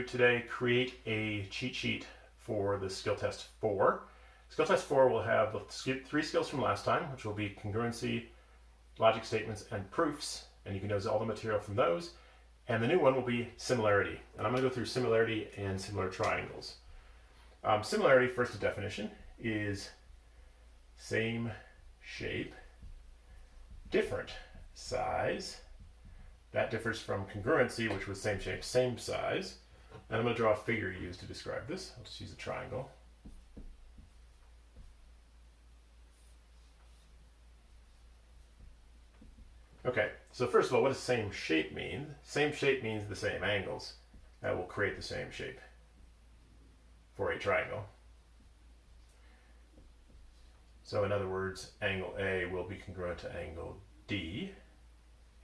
today create a cheat sheet for the skill test 4. Skill test 4 will have the 3 skills from last time, which will be congruency, logic statements, and proofs. And you can use all the material from those. And the new one will be similarity. And I'm going to go through similarity and similar triangles. Similarity, first a definition, is same shape, different size. That differs from congruency, which was same shape, same size. And I'm going to draw a figure used to describe this. I'll just use a triangle. Okay, so first of all, what does same shape mean? Same shape means the same angles. That will create the same shape for a triangle. So in other words, angle A will be congruent to angle D.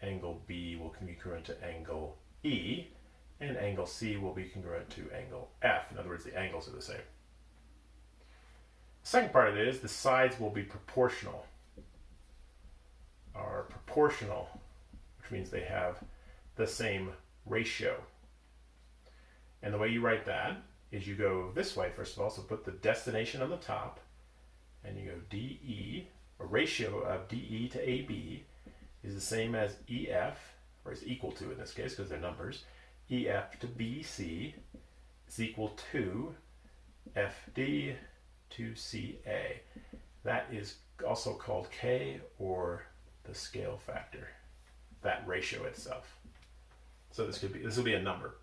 Angle B will be congruent to angle E. And angle C will be congruent to angle F. In other words, the angles are the same. The second part of it is the sides will be proportional. Are proportional, which means they have the same ratio. And the way you write that is you go this way, first of all, so put the destination on the top, and you go DE, a ratio of DE to AB is the same as EF, or is equal to in this case because they're numbers. EF to BC is equal to FD to CA. That is also called K, or the scale factor, that ratio itself. So this will be a number.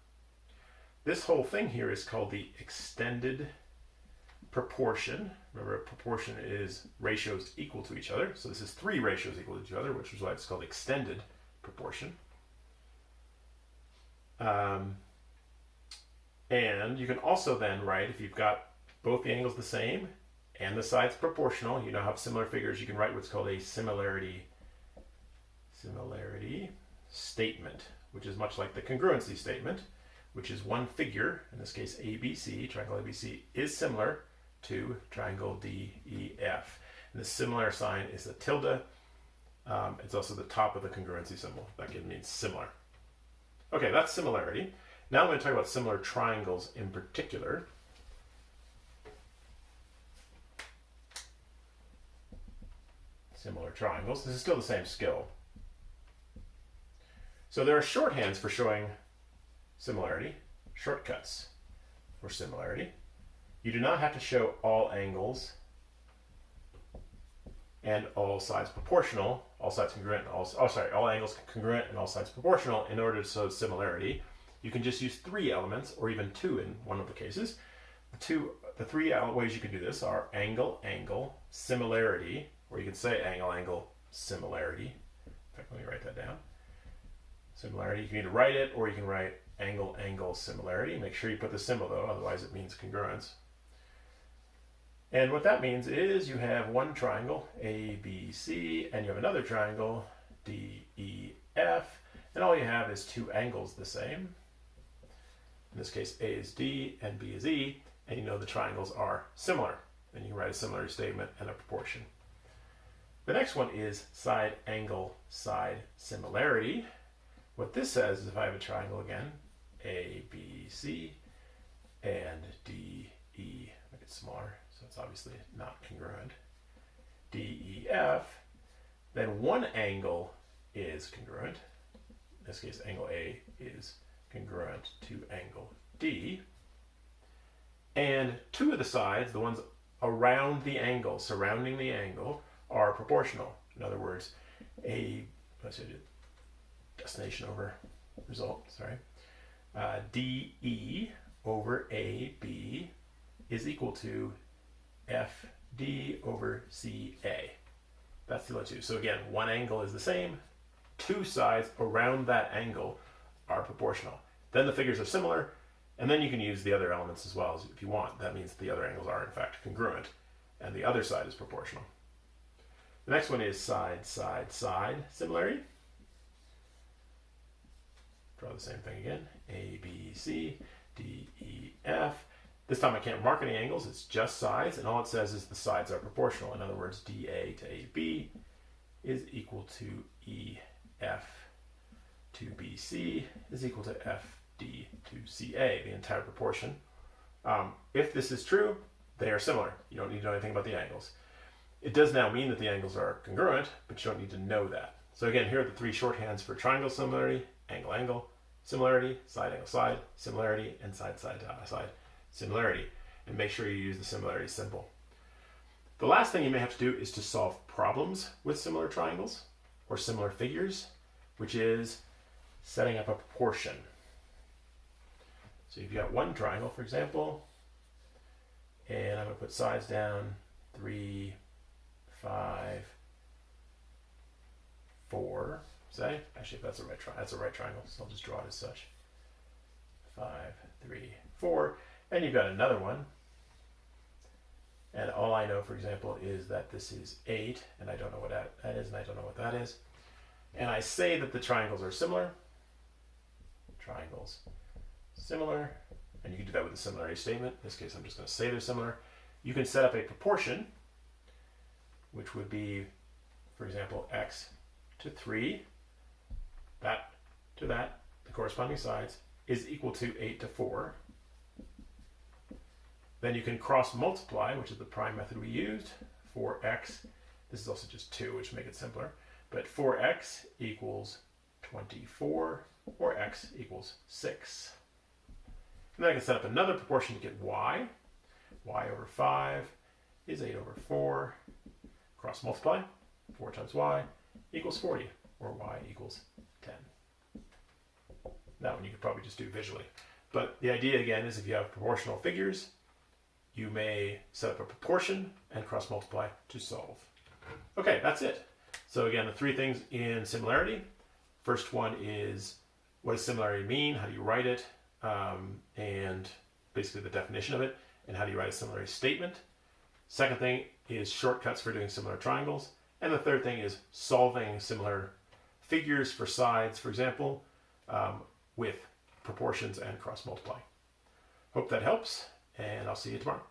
This whole thing here is called the extended proportion. Remember, a proportion is ratios equal to each other. So this is 3 ratios equal to each other, which is why it's called extended proportion. And you can also then write, if you've got both the angles the same and the sides proportional, you now have similar figures, you can write what's called a similarity statement, which is much like the congruency statement, which is one figure, in this case ABC, triangle ABC, is similar to triangle DEF. And the similar sign is the tilde. It's also the top of the congruency symbol. That means similar. Okay, that's similarity. Now I'm going to talk about similar triangles in particular. Similar triangles. This is still the same skill. So there are shorthands for showing similarity, shortcuts for similarity. You do not have to show all angles and all sides proportional, all sides congruent, all angles congruent and all sides proportional in order to show similarity. You can just use 3 elements, or even 2 in one of the cases. The 3 ways you can do this are angle, angle, similarity, or you can say angle, angle, similarity. In fact, let me write that down. Similarity, you can either write it or you can write angle, angle, similarity. Make sure you put the symbol though, otherwise it means congruence. And what that means is you have one triangle, ABC, and you have another triangle, DEF, and all you have is 2 angles the same. In this case, A is D and B is E, and you know the triangles are similar. And you can write a similarity statement and a proportion. The next one is side, angle, side, similarity. What this says is if I have a triangle again, A, B, C, and D, E, make it smaller, so it's obviously not congruent, D, E, F, then one angle is congruent. In this case, angle A is congruent to angle D. And 2 of the sides, the ones around the angle, surrounding the angle, are proportional. In other words, destination over result, sorry. DE over AB is equal to FD over CA. That's the other 2. So again, one angle is the same. 2 sides around that angle are proportional. Then the figures are similar, and then you can use the other elements as well if you want. That means the other angles are in fact congruent, and the other side is proportional. The next one is side, side, side similarity. Draw the same thing again. A, B, C, D, E, F. This time I can't mark any angles, it's just sides, and all it says is the sides are proportional. In other words, DA to AB is equal to EF to BC is equal to D to CA, the entire proportion. If this is true, they are similar. You don't need to know anything about the angles. It does now mean that the angles are congruent, but you don't need to know that. So again, here are the three shorthands for triangle similarity: angle, angle, similarity, side, angle, side, similarity, and side, side, side, similarity. And make sure you use the similarity symbol. The last thing you may have to do is to solve problems with similar triangles or similar figures, which is setting up a proportion. So you've got one triangle, for example, and I'm going to put sides down 3, 5, 4, say. Actually, if that's a right triangle, so I'll just draw it as such. 5, 3, 4, and you've got another one. And all I know, for example, is that this is 8, and I don't know what that is, and I don't know what that is. And I say that the triangles are similar. Triangles similar. And you can do that with a similarity statement. In this case, I'm just going to say they're similar. You can set up a proportion, which would be, for example, x to 3, that to that, the corresponding sides, is equal to 8 to 4. Then you can cross multiply, which is the prime method we used, 4x. This is also just 2, which make it simpler. But 4x equals 24, or x equals 6. And then I can set up another proportion to get y. Y over 5 is 8 over 4. Cross multiply, 4 times y equals 40, or y equals 10. That one you could probably just do visually. But the idea, again, is if you have proportional figures, you may set up a proportion and cross multiply to solve. Okay, that's it. So again, the three things in similarity. First one is, what does similarity mean? How do you write it? And basically the definition of it, and how do you write a similarity statement. Second thing is shortcuts for doing similar triangles. And the third thing is solving similar figures for sides, for example, with proportions and cross multiply. Hope that helps, and I'll see you tomorrow.